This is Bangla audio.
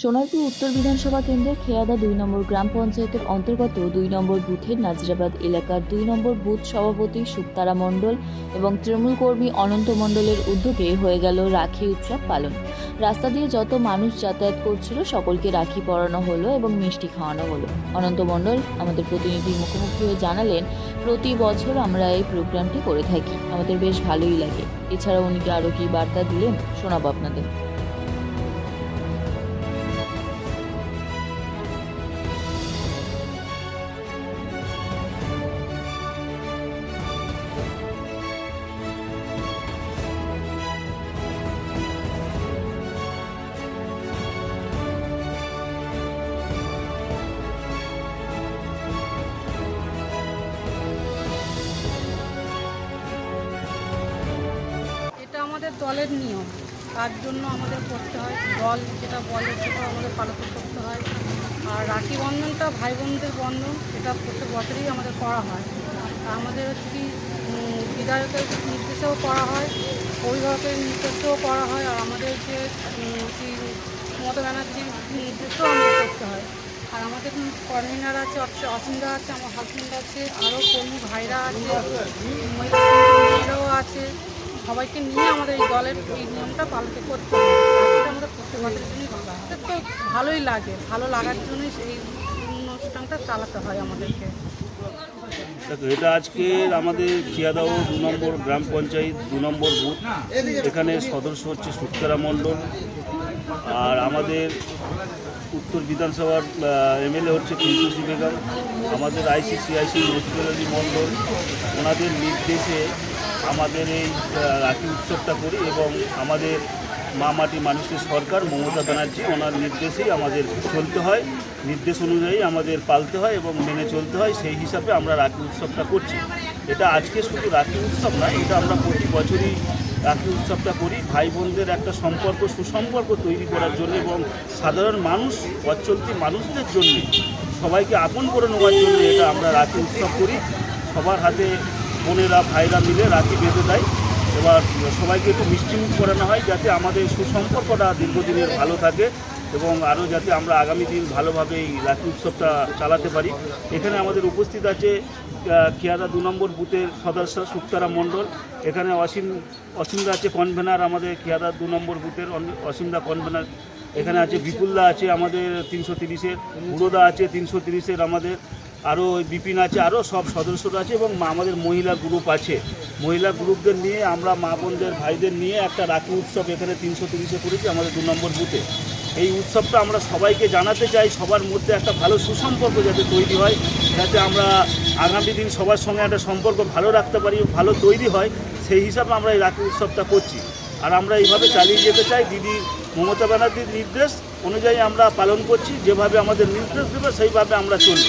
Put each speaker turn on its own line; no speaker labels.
সোনারপুর উত্তর বিধানসভা কেন্দ্রের খেয়াদা 2 নম্বর গ্রাম পঞ্চায়েতের অন্তর্গত 2 নম্বর বুথের নাজিরাবাদ এলাকার 2 নম্বর বুথ সভাপতি সুক্তারা মণ্ডল এবং তৃণমূল কর্মী অনন্ত মণ্ডলের উদ্যোগে হয়ে গেল রাখি উৎসব পালন। রাস্তা দিয়ে যত মানুষ যাতায়াত করছিল সকলকে রাখি পরানো হলো এবং মিষ্টি খাওয়ানো হলো। অনন্ত মণ্ডল আমাদের প্রতিনিধির মুখোমুখি হয়ে জানালেন, প্রতি বছর আমরা এই প্রোগ্রামটি করে থাকি, আমাদের বেশ ভালোই লাগে। এছাড়া উনি আরও কি বার্তা দিলেন শোনাবো আপনাদের।
আমাদের দলের নিয়ম, তার জন্য আমাদের করতে হয়। দল যেটা বলে সেটা আমাদের পালন করতে হয়। আর রাখি বন্ধনটা ভাই বোনদের বন্ধন, এটা প্রত্যেক বছরই আমাদের করা হয়। আমাদের কি বিধায়কের নির্দেশেও করা হয়, অভিভাবকের নির্দেশেও করা হয়, আর আমাদের যে মমতা ব্যানার্জির নির্দেশেও আমাদের করতে হয়। আর আমাদের কর্মীরা আছে, অসীমরা আছে, আমার হাজবেন্ড আছে, আরও কর্মী ভাইরা আছে, মহিলারাও আছে। সবাইকে নিয়ে আমাদের এই দলের এই নিয়মটা পালন করতে হবে। আমাদের প্রত্যেক বছরের জন্যই করা হয়। তো ভালোই লাগে, ভালো লাগার জন্যই এই অনুষ্ঠানটা চালাতে হয় আমাদেরকে।
এটা আজকে আমাদের খেয়াদা 2 নম্বর গ্রাম পঞ্চায়েত 2 নম্বর বুথ, এখানে সদস্য হচ্ছে সুক্তারা মণ্ডল, আর আমাদের উত্তর বিধানসভার এমএলএ হচ্ছে ফিরদৌসী বেগম, আমাদের আইসিসিআইসি নজরুল আলী মণ্ডল, ওনাদের নির্দেশে আমাদের এই রাখি উৎসবটা করি এবং আমাদের মা মাটি মানুষের সরকার মমতা ব্যানার্জি ওনার নির্দেশেই আমাদের চলতে হয়, নির্দেশ অনুযায়ী আমাদের পালতে হয় এবং মেনে চলতে হয়। সেই হিসাবে আমরা রাখি উৎসবটা করছি। এটা আজকে শুধু রাখি উৎসব নয়, এটা আমরা প্রতি বছরই রাখি উৎসবটা করি ভাই বোনদের একটা সম্পর্ক, সুসম্পর্ক তৈরি করার জন্য এবং সাধারণ মানুষ, পথচলতি মানুষদের জন্য, সবাইকে আপন করে নেওয়ার জন্য এটা আমরা রাখি উৎসব করি। সবার হাতে বোনেরা ভাইরা মিলে রাখি বেঁধে দেয়। এবার সবাইকে একটু মিষ্টিমুখ করানো হয় যাতে আমাদের সুসম্পর্কটা দীর্ঘদিনের ভালো থাকে এবং আরও যাতে আমরা আগামী দিন ভালোভাবে এই রাখি উৎসবটা চালাতে পারি। এখানে আমাদের উপস্থিত আছে খেয়াদা 2 নম্বর বুথের সদস্য সুক্তারা মণ্ডল, এখানে অসীমদা আছে কনভেনার, আমাদের খেয়াদা 2 নম্বর বুথের অসীমদা কনভেনার, এখানে আছে বিপুলদা আছে আমাদের 330-এর, উড়োদা আছে 330-এর, আমাদের আরও বিপিন আছে, আরও সব সদস্যরা আছে এবং আমাদের মহিলা গ্রুপ আছে। মহিলা গ্রুপদের নিয়ে আমরা মা বোনদের ভাইদের নিয়ে একটা রাখি উৎসব এখানে 330-এ করেছি আমাদের 2 নম্বর বুথে। এই উৎসবটা আমরা সবাইকে জানাতে চাই, সবার মধ্যে একটা ভালো সুসম্পর্ক যাতে তৈরি হয়, যাতে আমরা আগামী দিন সবার সঙ্গে একটা সম্পর্ক ভালো রাখতে পারি, ভালো তৈরি হয়, সেই হিসাবে আমরা এই রাখি উৎসবটা করছি। আর আমরা এইভাবে চালিয়ে যেতে চাই। দিদি মমতা ব্যানার্জির নির্দেশ অনুযায়ী আমরা পালন করছি, যেভাবে আমাদের নির্দেশ দেবে সেইভাবে আমরা চলব।